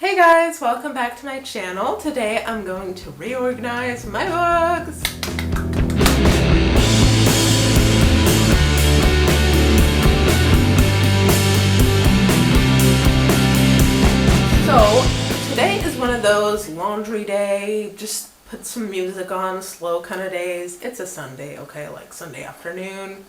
Hey guys, welcome back to my channel. Today I'm going to reorganize my books. So today is one of those laundry day, just put some music on, slow kind of days. It's a Sunday, okay, like Sunday afternoon.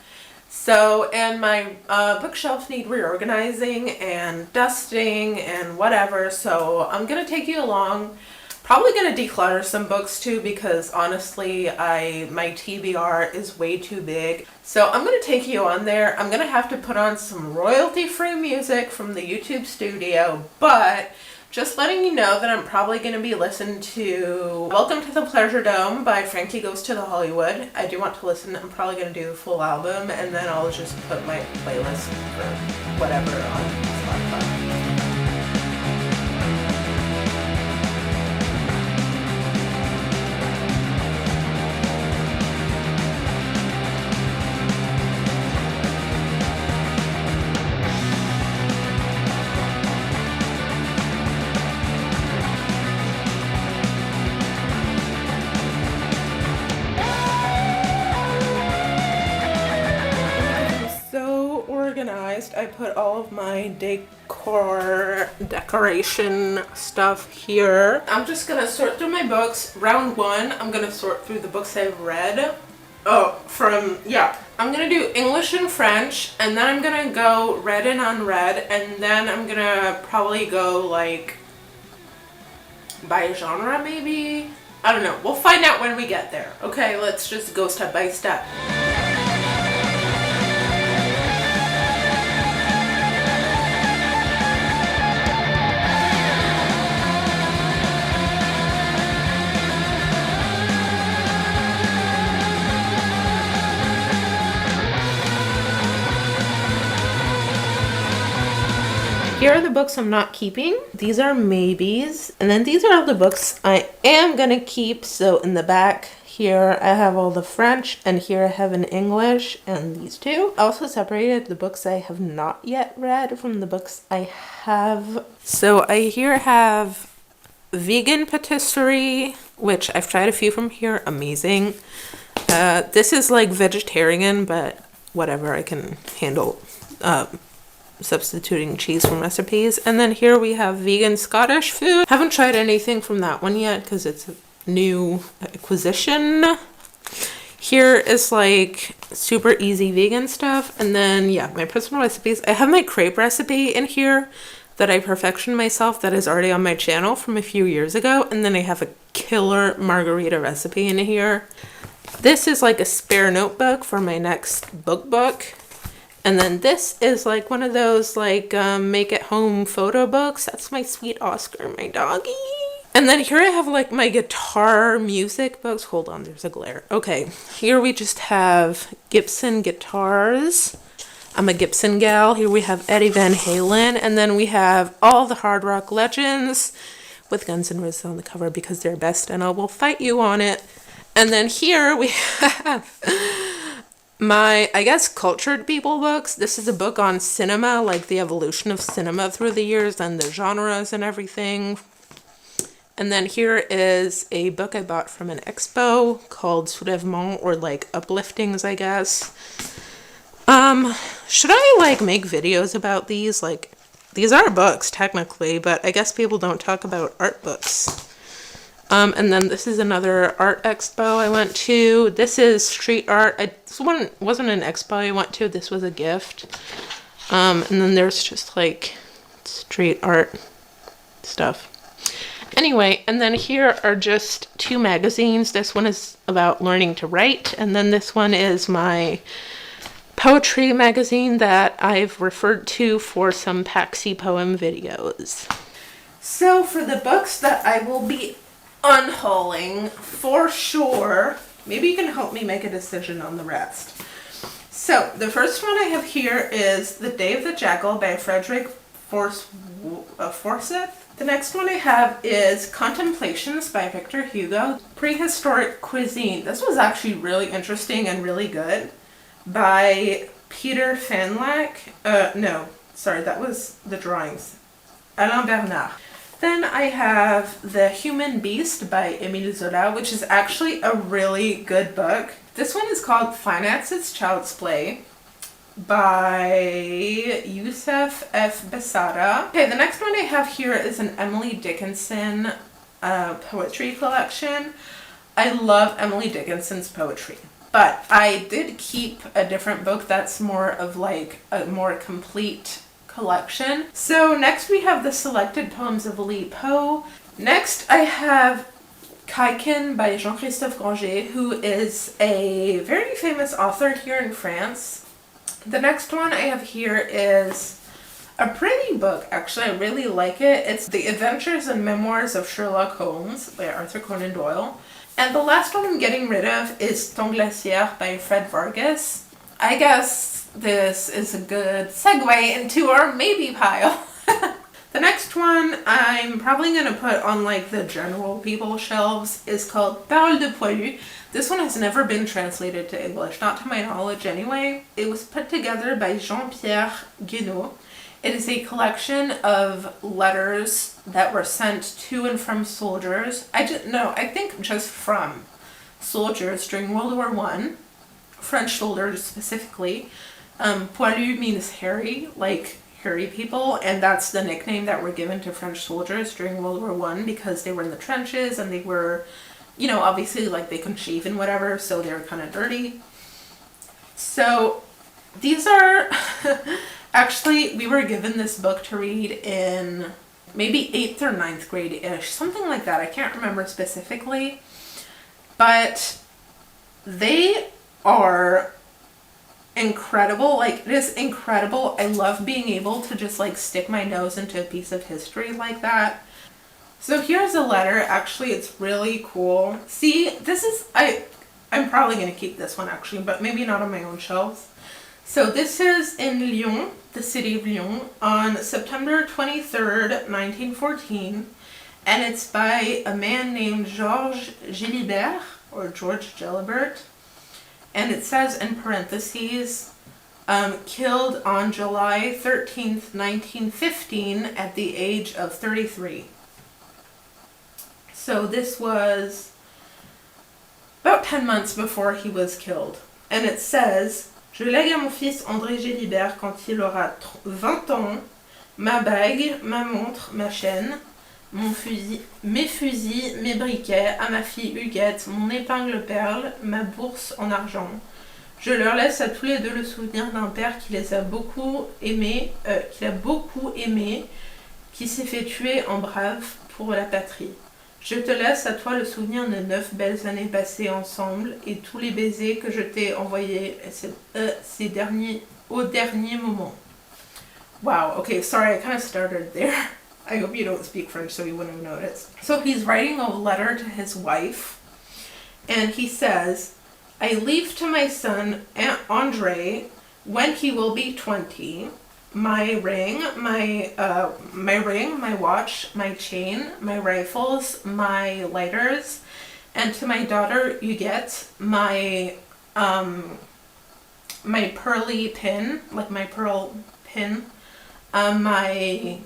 So, and my bookshelves need reorganizing and dusting and whatever, so I'm going to take you along. Probably going to declutter some books too because honestly, my TBR is way too big. So I'm going to take you on there. I'm going to have to put on some royalty-free music from the YouTube studio, but just letting you know that I'm probably going to be listening to Welcome to the Pleasure Dome by Frankie Goes to the Hollywood. I do want to listen. I'm probably going to do the full album, and then I'll just put my playlist for whatever on Spotify. Organized. I put all of my decoration stuff here. I'm just gonna sort through my books. Round one, I'm gonna sort through the books I've read. I'm gonna do English and French, and then I'm gonna go read and unread, and then I'm gonna probably go like by genre maybe. I don't know. We'll find out when we get there. Okay, let's just go step by step. Here are the books I'm not keeping. These are maybes. And then these are all the books I am gonna keep. So in the back here, I have all the French, and here I have an English and these two. I also separated the books I have not yet read from the books I have. So I here have Vegan Patisserie, which I've tried a few from here. Amazing. This is like vegetarian, but whatever, I can handle substituting cheese from recipes. And then here we have vegan Scottish food. Haven't tried anything from that one yet because it's a new acquisition. Here is like super easy vegan stuff. And then yeah, my personal recipes. I have my crepe recipe in here that I perfectioned myself that is already on my channel from a few years ago. And then I have a killer margarita recipe in here. This is like a spare notebook for my next book. And then this is like one of those like make at home photo books. That's my sweet Oscar, my doggy. And then here I have like my guitar music books. Hold on, there's a glare. Okay, here we just have Gibson guitars. I'm a Gibson gal. Here we have Eddie Van Halen. And then we have all the hard rock legends with Guns N' Roses on the cover because they're best and I will fight you on it. And then here we have my, I guess, cultured people books. This is a book on cinema, like the evolution of cinema through the years and the genres and everything. And then here is a book I bought from an expo called Soulèvement, or like Upliftings, I guess. Should I like make videos about these? Like, these are books technically, but I guess people don't talk about art books. And then this is another art expo I went to. This is street art. This one wasn't an expo I went to. This was a gift. And then there's just like street art stuff. Anyway, and then here are just two magazines. This one is about learning to write. And then this one is my poetry magazine that I've referred to for some Paxi poem videos. So for the books that I will be unhauling for sure, maybe you can help me make a decision on the rest. So the first one I have here is The Day of the Jackal by Frederick Forsyth. The next one I have is Contemplations by Victor Hugo. Prehistoric Cuisine. This was actually really interesting and really good, by Peter Fanlack. No, sorry, that was the drawings. Alain Bernard. Then I have The Human Beast by Émile Zola, which is actually a really good book. This one is called Finance's Child's Play by Youssef F. Besada. Okay, the next one I have here is an Emily Dickinson poetry collection. I love Emily Dickinson's poetry, but I did keep a different book that's more of like a more complete collection. So next we have the Selected Poems of Li Po. Next I have Kaikin by Jean-Christophe Granger, who is a very famous author here in France. The next one I have here is a pretty book, actually. I really like it. It's The Adventures and Memoirs of Sherlock Holmes by Arthur Conan Doyle. And the last one I'm getting rid of is Ton Glacier by Fred Vargas. I guess this is a good segue into our maybe pile. The next one I'm probably going to put on like the general people shelves is called Parole de Poilu. This one has never been translated to English, not to my knowledge anyway. It was put together by Jean-Pierre Guénaud. It is a collection of letters that were sent to and from soldiers. I think just from soldiers during World War I, French soldiers specifically. Poilu means hairy, like hairy people, and that's the nickname that were given to French soldiers during World War I because they were in the trenches and they were, you know, obviously like they couldn't shave and whatever, so they were kind of dirty. So these are actually, we were given this book to read in maybe 8th or 9th grade-ish, something like that. I can't remember specifically, but they are incredible. Like, it is incredible. I love being able to just like stick my nose into a piece of history like that. So here's a letter. Actually, it's really cool. See, this is, I'm probably going to keep this one actually, but maybe not on my own shelves. So this is in Lyon, the city of Lyon, on September 23rd, 1914, and it's by a man named Georges Gilibert, or George Gilibert, and it says in parentheses, killed on July 13th, 1915 at the age of 33. So this was about 10 months before he was killed. And it says, Je lègue à mon fils André Gélibert quand il aura 20 ans, ma bague, ma montre, ma chaîne, mon fusil, mes fusils, mes briquets, à ma fille Huguette, mon épingle perle, ma bourse en argent. Je leur laisse à tous les deux le souvenir d'un père qui les a beaucoup aimés, qui s'est fait tuer en brave pour la patrie. Je te laisse à toi le souvenir de 9 belles années passées ensemble et tous les baisers que je t'ai envoyés au dernier moment. Wow, okay, sorry, I kind of started there. I hope you don't speak French so you wouldn't have noticed. So he's writing a letter to his wife, and he says, I leave to my son, Andre, when he will be 20, my ring, my watch, my chain, my rifles, my lighters, and to my daughter Huguette, my pearly pin, like my pearl pin, my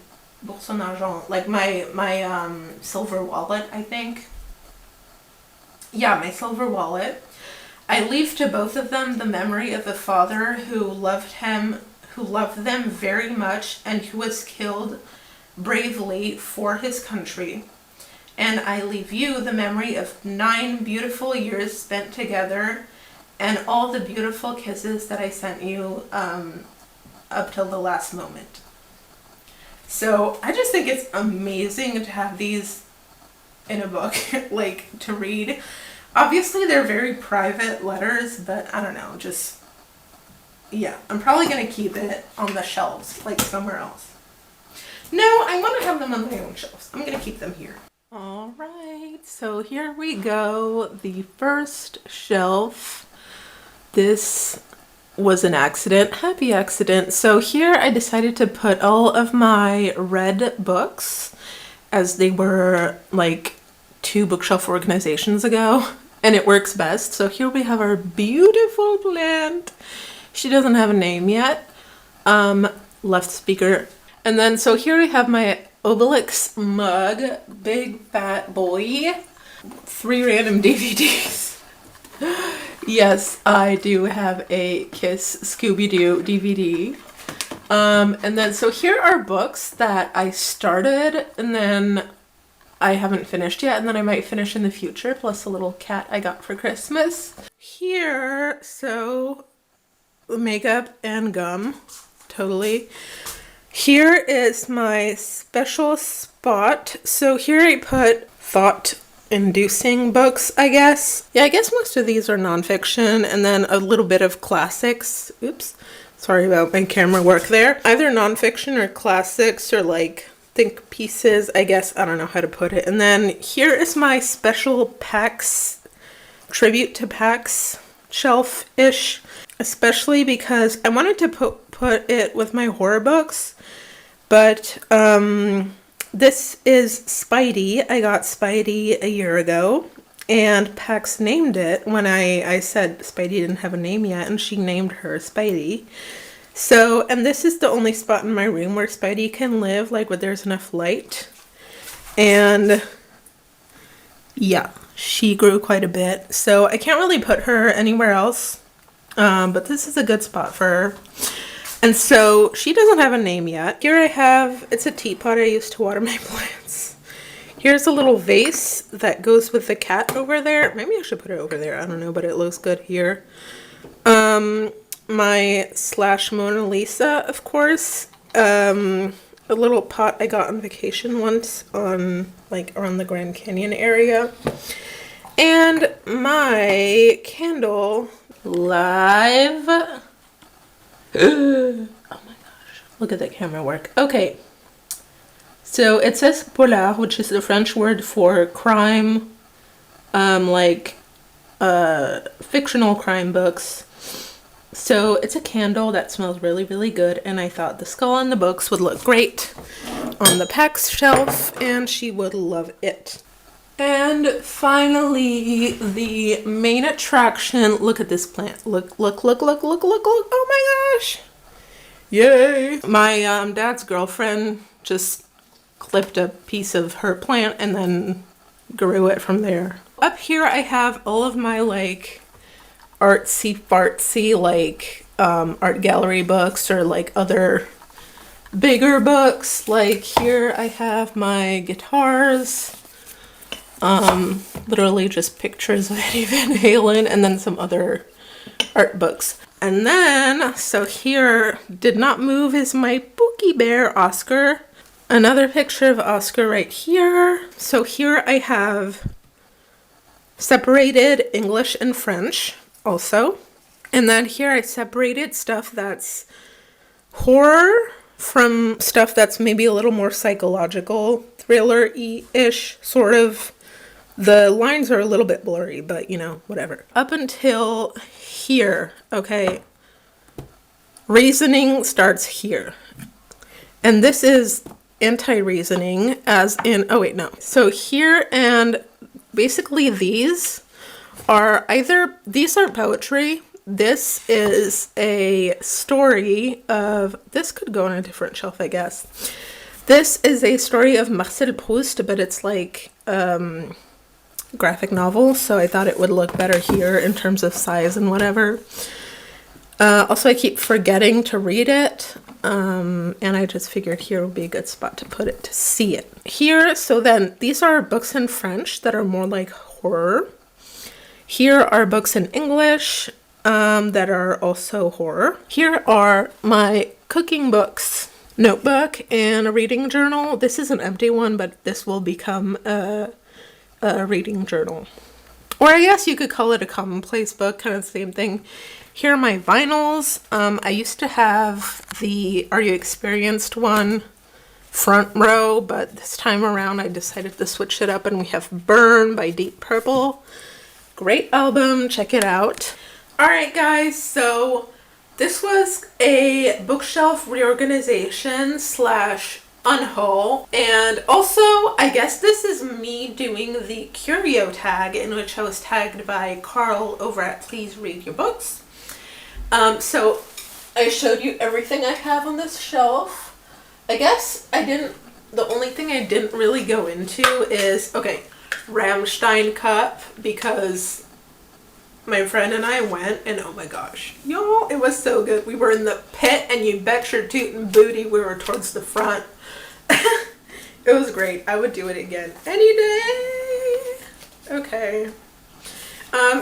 bourse en argent, like my silver wallet, I think. Yeah, my silver wallet. I leave to both of them the memory of a father who loved them very much and who was killed bravely for his country. And I leave you the memory of 9 beautiful years spent together and all the beautiful kisses that I sent you up till the last moment. So I just think it's amazing to have these in a book, like to read. Obviously they're very private letters, but I don't know, just, yeah, I'm probably going to keep it on the shelves, like somewhere else. No, I want to have them on my own shelves. I'm going to keep them here. All right, so here we go. The first shelf. This was an accident, happy accident. So here I decided to put all of my red books as they were like 2 bookshelf organizations ago, and it works best. So here we have our beautiful plant. She doesn't have a name yet. Left speaker. And then so here we have my Obelix mug, big fat boy, 3 random DVDs. Yes, I do have a Kiss Scooby-Doo DVD. And then, so here are books that I started and then I haven't finished yet, and then I might finish in the future, plus a little cat I got for Christmas. Here, so makeup and gum, totally. Here is my special spot. So here I put thought-inducing books, I guess. Yeah, I guess most of these are nonfiction, and then a little bit of classics. Oops, sorry about my camera work there. Either nonfiction or classics or like think pieces, I guess. I don't know how to put it. And then here is my special PAX, tribute to PAX shelf-ish, especially because I wanted to put it with my horror books, but this is Spidey. I got Spidey a year ago, and PAX named it when I said Spidey didn't have a name yet, and she named her Spidey. So, and this is the only spot in my room where Spidey can live, like where there's enough light. And yeah, she grew quite a bit. So I can't really put her anywhere else. But this is a good spot for her. And so she doesn't have a name yet. Here I have, it's a teapot I used to water my plants. Here's a little vase that goes with the cat over there. Maybe I should put it over there. I don't know, but it looks good here. My slash Mona Lisa, of course. A little pot I got on vacation once on like around the Grand Canyon area. And my candle live. Oh my gosh, look at that camera work. Okay, so it says polar, which is the French word for crime, fictional crime books. So it's a candle that smells really, really good, and I thought the skull on the books would look great on the PAX shelf, and she would love it. And finally, the main attraction. Look at this plant. Look. Oh my gosh. Yay. My dad's girlfriend just clipped a piece of her plant and then grew it from there. Up here I have all of my like artsy fartsy like art gallery books or like other bigger books. Like here I have my guitars. Literally just pictures of Eddie Van Halen and then some other art books. And then, so here, did not move, is my Pookie Bear Oscar. Another picture of Oscar right here. So here I have separated English and French also. And then here I separated stuff that's horror from stuff that's maybe a little more psychological, thriller-y-ish, sort of. The lines are a little bit blurry, but you know, whatever. Up until here, okay, reasoning starts here. And this is anti-reasoning as in, oh wait, no. So here and basically these are these are poetry. This is a story of, this could go on a different shelf, I guess. This is a story of Marcel Proust, but it's like, graphic novel, so I thought it would look better here in terms of size and whatever. Also, I keep forgetting to read it, and I just figured here would be a good spot to put it to see it. Here, so then, these are books in French that are more like horror. Here are books in English that are also horror. Here are my cooking books, notebook, and a reading journal. This is an empty one, but this will become a reading journal. Or I guess you could call it a commonplace book, kind of the same thing. Here are my vinyls. I used to have the Are You Experienced one front row, but this time around I decided to switch it up and we have Burn by Deep Purple. Great album, check it out. Alright guys, so this was a bookshelf reorganization slash unhaul, and also I guess this is me doing the Curio tag, in which I was tagged by Carl over at Please Read Your Books. So I showed you everything I have on this shelf. I guess I didn't The only thing I didn't really go into is, okay, Rammstein cup, because my friend and I went, and oh my gosh, y'all, it was so good. We were in the pit, and you bet your tootin' booty we were towards the front. It was great. I would do it again any day. Okay.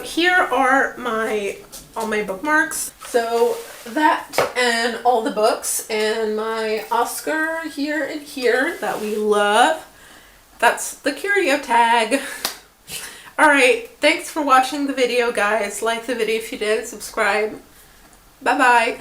Here are all my bookmarks. So that and all the books and my Oscar here and here that we love. That's the Curio tag. Alright, thanks for watching the video, guys. Like the video if you did, subscribe. Bye-bye.